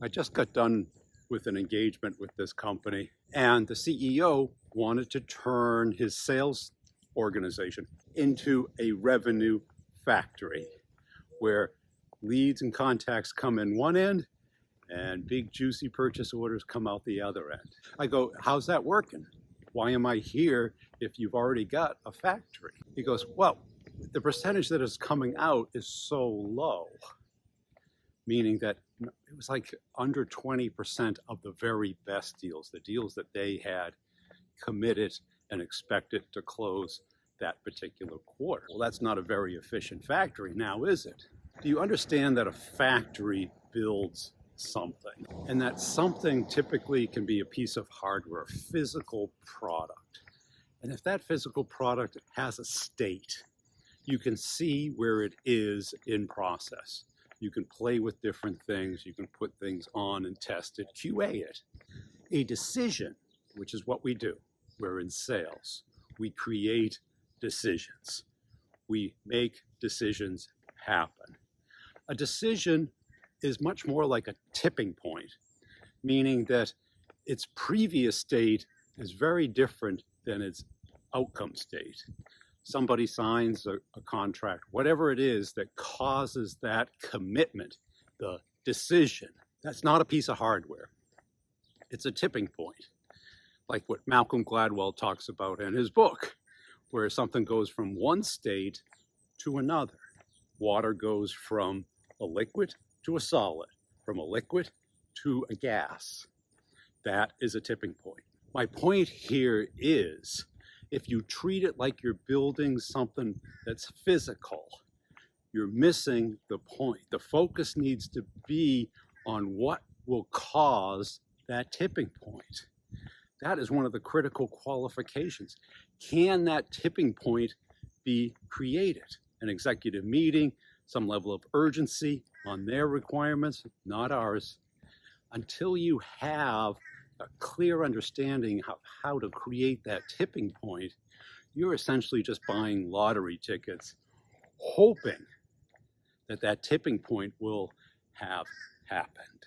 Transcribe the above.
I just got done with an engagement with this company, and the CEO wanted to turn his sales organization into a revenue factory where leads and contacts come in one end and big juicy purchase orders come out the other end. I go, how's that working? Why am I here if you've already got a factory? He goes, well, the percentage that is coming out is so low, meaning that it was like under 20% of the very best deals, the deals that they had committed and expected to close that particular quarter. Well, that's not a very efficient factory now, is it? Do you understand that a factory builds something? And that something typically can be a piece of hardware, a physical product. And if that physical product has a state, you can see where it is in process. You can play with different things. You can put things on and test it, QA it. A decision, which is what we do. We're in sales. We create decisions. We make decisions happen. A decision is much more like a tipping point, meaning that its previous state is very different than its outcome state. Somebody signs a contract, whatever it is that causes that commitment, the decision. That's not a piece of hardware. It's a tipping point, like what Malcolm Gladwell talks about in his book, where something goes from one state to another. Water goes from a liquid to a solid, from a liquid to a gas. That is a tipping point. My point here is, if you treat it like you're building something that's physical, you're missing the point. The focus needs to be on what will cause that tipping point. That is one of the critical qualifications. Can that tipping point be created? An executive meeting, some level of urgency on their requirements, not ours. Until you have a clear understanding of how to create that tipping point, you're essentially just buying lottery tickets, hoping that that tipping point will have happened.